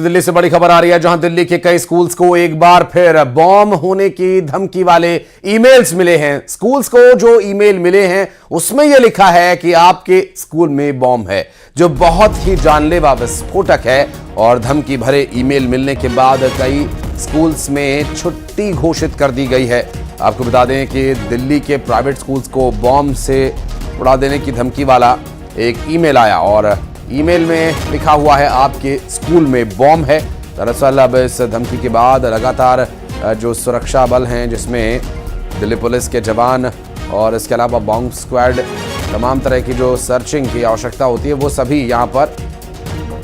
दिल्ली से बड़ी खबर आ रही है, जहां दिल्ली के कई स्कूल्स को एक बार फिर बॉम्ब होने की धमकी वाले ईमेल्स मिले हैं। स्कूल्स को जो ईमेल मिले हैं उसमें यह लिखा है कि आपके स्कूल में बॉम्ब है, जो बहुत ही जानलेवा विस्फोटक है। और धमकी भरे ईमेल मिलने के बाद कई स्कूल्स में छुट्टी घोषित कर दी गई है। आपको बता दें कि दिल्ली के प्राइवेट स्कूल्स को बॉम्ब से उड़ा देने की धमकी वाला एक ईमेल आया और ईमेल में लिखा हुआ है आपके स्कूल में बॉम्ब है। दरअसल अब इस धमकी के बाद लगातार जो सुरक्षा बल हैं, जिसमें दिल्ली पुलिस के जवान और इसके अलावा बॉम्ब स्क्वाड, तमाम तरह की जो सर्चिंग की आवश्यकता होती है वो सभी यहां पर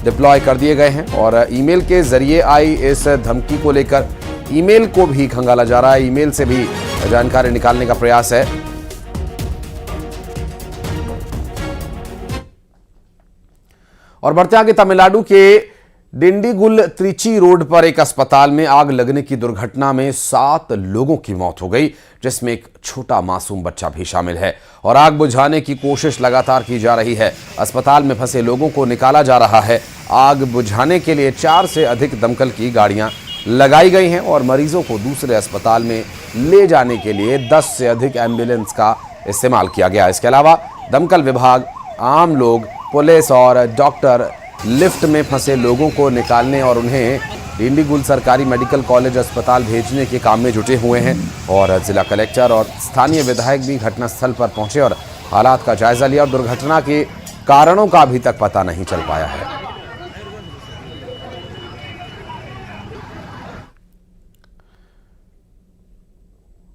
डिप्लॉय कर दिए गए हैं। और ईमेल के जरिए आई इस धमकी को लेकर ईमेल को भी खंगाला जा रहा है, ईमेल से भी जानकारी निकालने का प्रयास है। और बढ़ते आगे, तमिलनाडु के डिंडीगुल त्रिची रोड पर एक अस्पताल में आग लगने की दुर्घटना में 7 लोगों की मौत हो गई, जिसमें एक छोटा मासूम बच्चा भी शामिल है। और आग बुझाने की कोशिश लगातार की जा रही है। अस्पताल में फंसे लोगों को निकाला जा रहा है। आग बुझाने के लिए 4 से अधिक दमकल की गाड़ियां लगाई गई हैं और मरीजों को दूसरे अस्पताल में ले जाने के लिए 10 से अधिक एम्बुलेंस का इस्तेमाल किया गया। इसके अलावा दमकल विभाग, आम लोग, पुलिस और डॉक्टर लिफ्ट में फंसे लोगों को निकालने और उन्हें डिंडीगुल सरकारी मेडिकल कॉलेज अस्पताल भेजने के काम में जुटे हुए हैं। और जिला कलेक्टर और स्थानीय विधायक भी घटनास्थल पर पहुंचे और हालात का जायजा लिया। और दुर्घटना के कारणों का अभी तक पता नहीं चल पाया है।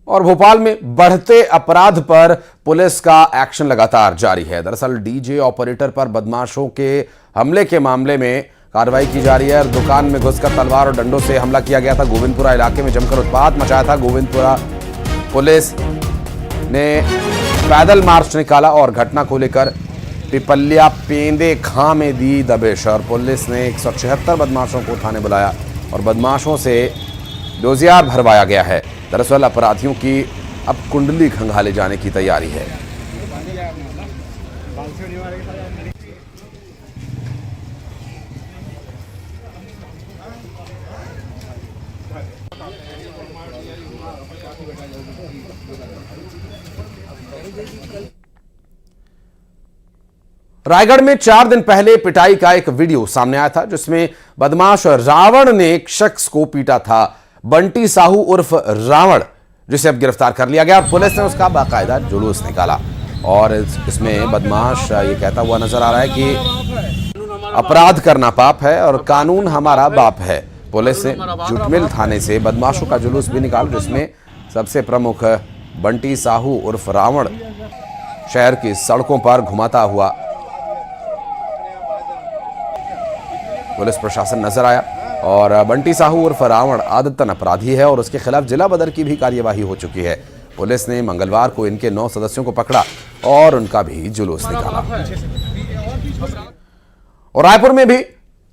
और भोपाल में बढ़ते अपराध पर पुलिस का एक्शन लगातार जारी है। दरअसल डीजे ऑपरेटर पर बदमाशों के हमले के मामले में कार्रवाई की जा रही है। दुकान में घुसकर तलवार और डंडों से हमला किया गया था। गोविंदपुरा इलाके में जमकर उत्पात मचाया था। गोविंदपुरा पुलिस ने पैदल मार्च निकाला और घटना को लेकर पिपलिया पेंदे खां में दी दबिश। और पुलिस ने 176 बदमाशों को थाने बुलाया और बदमाशों से डोजियार भरवाया गया है। दरअसल अपराधियों की अब कुंडली खंगाले जाने की तैयारी है। रायगढ़ में 4 दिन पहले पिटाई का एक वीडियो सामने आया था, जिसमें बदमाश रावण ने एक शख्स को पीटा था। बंटी साहू उर्फ रावण, जिसे अब गिरफ्तार कर लिया गया। पुलिस ने उसका बाकायदा जुलूस निकाला और इसमें बदमाश ये कहता हुआ नजर आ रहा है कि अपराध करना पाप है और कानून हमारा बाप है। पुलिस ने जुटमिल थाने से बदमाशों का जुलूस भी निकाला, जिसमें सबसे प्रमुख बंटी साहू उर्फ रावण शहर की सड़कों पर घुमाता हुआ पुलिस प्रशासन नजर आया। और बंटी साहू उर्फ रावण आदतन अपराधी है और उसके खिलाफ जिला बदर की भी कार्यवाही हो चुकी है। पुलिस ने मंगलवार को इनके 9 सदस्यों को पकड़ा और उनका भी जुलूस निकाला। और रायपुर में भी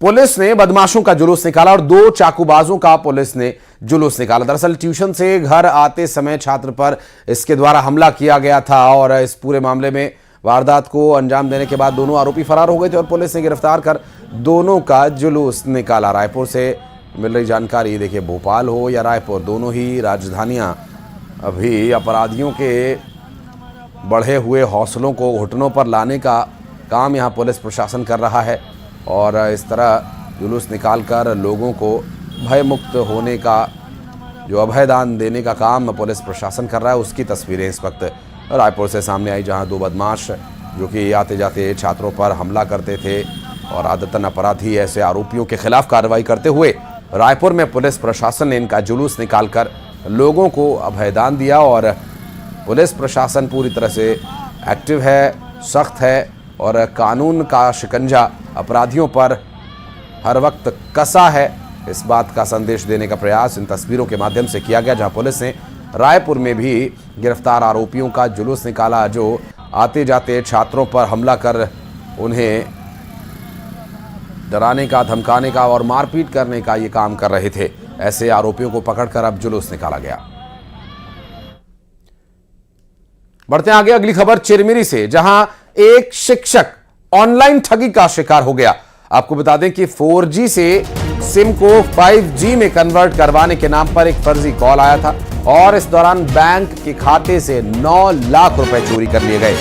पुलिस ने बदमाशों का जुलूस निकाला और 2 चाकूबाजों का पुलिस ने जुलूस निकाला। दरअसल ट्यूशन से घर आते समय छात्र पर इसके द्वारा हमला किया गया था और इस पूरे मामले में वारदात को अंजाम देने के बाद दोनों आरोपी फरार हो गए थे और पुलिस ने गिरफ्तार कर दोनों का जुलूस निकाला। रायपुर से मिल रही जानकारी, देखिए भोपाल हो या रायपुर, दोनों ही राजधानियां अभी अपराधियों के बढ़े हुए हौसलों को घुटनों पर लाने का काम यहां पुलिस प्रशासन कर रहा है। और इस तरह जुलूस निकालकर लोगों को भयमुक्त होने का, जो अभयदान देने का काम पुलिस प्रशासन कर रहा है, उसकी तस्वीरें इस वक्त रायपुर से सामने आई, जहां 2 बदमाश जो कि आते जाते छात्रों पर हमला करते थे और आदतन अपराधी ऐसे आरोपियों के खिलाफ कार्रवाई करते हुए रायपुर में पुलिस प्रशासन ने इनका जुलूस निकालकर लोगों को अभयदान दिया। और पुलिस प्रशासन पूरी तरह से एक्टिव है, सख्त है और कानून का शिकंजा अपराधियों पर हर वक्त कसा है, इस बात का संदेश देने का प्रयास इन तस्वीरों के माध्यम से किया गया। जहां पुलिस ने रायपुर में भी गिरफ्तार आरोपियों का जुलूस निकाला, जो आते जाते छात्रों पर हमला कर उन्हें डराने का, धमकाने का और मारपीट करने का ये काम कर रहे थे। ऐसे आरोपियों को पकड़कर अब जुलूस निकाला गया। बढ़ते आगे, अगली खबर चिरमिरी से, जहां एक शिक्षक ऑनलाइन ठगी का शिकार हो गया। आपको बता दें कि 4G से सिम को 5G में कन्वर्ट करवाने के नाम पर एक फर्जी कॉल आया था और इस दौरान बैंक के खाते से 9 लाख रुपए चोरी कर लिए गए।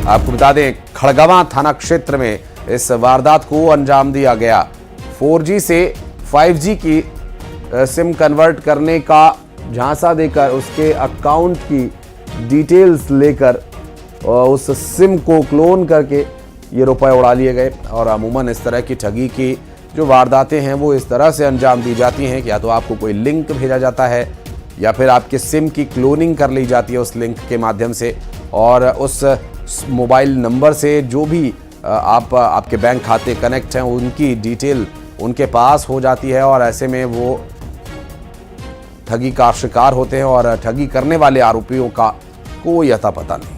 आपको बता दें, खड़गवां थाना क्षेत्र में इस वारदात को अंजाम दिया गया। 4G से 5G की सिम कन्वर्ट करने का झांसा देकर उसके अकाउंट की डिटेल्स लेकर उस सिम को क्लोन करके ये रुपए उड़ा लिए गए। और अमूमन इस तरह की ठगी की जो वारदातें हैं वो इस तरह से अंजाम दी जाती हैं कि या तो आपको कोई लिंक भेजा जाता है या फिर आपके सिम की क्लोनिंग कर ली जाती है उस लिंक के माध्यम से, और उस मोबाइल नंबर से जो भी आपके बैंक खाते कनेक्ट हैं उनकी डिटेल उनके पास हो जाती है और ऐसे में वो ठगी का शिकार होते हैं और ठगी करने वाले आरोपियों का कोई अता पता नहीं।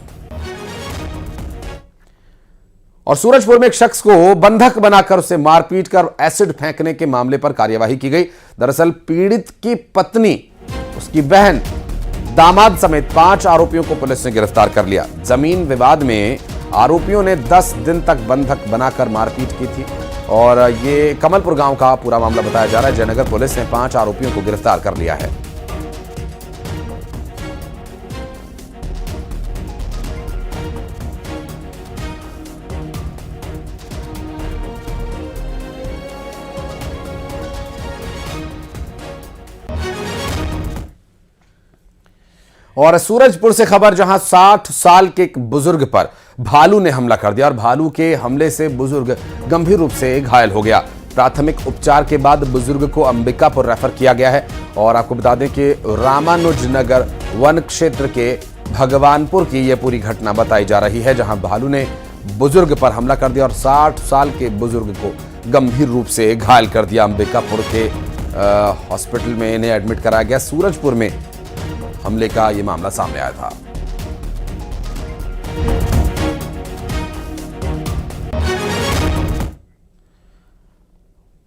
और सूरजपुर में एक शख्स को बंधक बनाकर उसे मारपीट कर एसिड फेंकने के मामले पर कार्यवाही की गई। दरअसल पीड़ित की पत्नी, उसकी बहन, दामाद समेत 5 आरोपियों को पुलिस ने गिरफ्तार कर लिया। जमीन विवाद में आरोपियों ने 10 दिन तक बंधक बनाकर मारपीट की थी और ये कमलपुर गांव का पूरा मामला बताया जा रहा है। जयनगर पुलिस ने 5 आरोपियों को गिरफ्तार कर लिया है। और सूरजपुर से खबर, जहां 60 साल के एक बुजुर्ग पर भालू ने हमला कर दिया और भालू के हमले से बुजुर्ग गंभीर रूप से घायल हो गया। प्राथमिक उपचार के बाद बुजुर्ग को अंबिकापुर रेफर किया गया है। और आपको बता दें कि रामानुजनगर वन क्षेत्र के भगवानपुर की यह पूरी घटना बताई जा रही है, जहां भालू ने बुजुर्ग पर हमला कर दिया और 60 साल के बुजुर्ग को गंभीर रूप से घायल कर दिया। अंबिकापुर के हॉस्पिटल में इन्हें एडमिट कराया गया। सूरजपुर में हमले का यह मामला सामने आया था।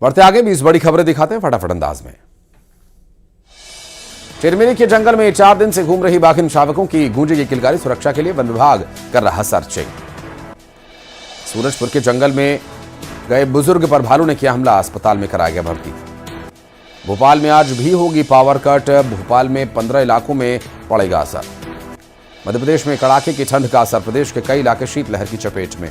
बढ़ते आगे भी इस बड़ी खबरें दिखाते हैं फटाफट अंदाज में। चिरमिरी के जंगल में 4 दिन से घूम रही बाघिन शावकों की गूंजेगी किलकारी। सुरक्षा के लिए वन विभाग कर रहा सर्चिंग। सूरजपुर के जंगल में गए बुजुर्ग पर भालू ने किया हमला, अस्पताल में कराया गया भर्ती। भोपाल में आज भी होगी पावर कट। भोपाल में 15 इलाकों में पड़ेगा असर। मध्य प्रदेश में कड़ाके की ठंड का असर, प्रदेश के कई इलाके शीतलहर की चपेट में।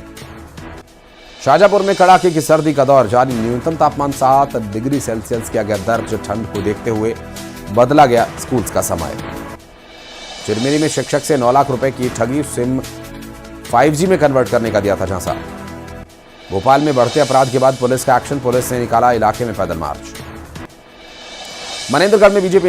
शाहजहांपुर में कड़ाके की सर्दी का दौर जारी। न्यूनतम तापमान 7 डिग्री सेल्सियस किया गया दर्ज। ठंड को देखते हुए बदला गया स्कूल्स का समय। चिरमिरी में शिक्षक से 9 लाख रुपए की ठगी, सिम 5G में कन्वर्ट करने का दिया था झांसा। भोपाल में बढ़ते अपराध के बाद पुलिस का एक्शन, पुलिस ने निकाला इलाके में पैदल मार्च। मनेंद्रगढ़ में बीजेपी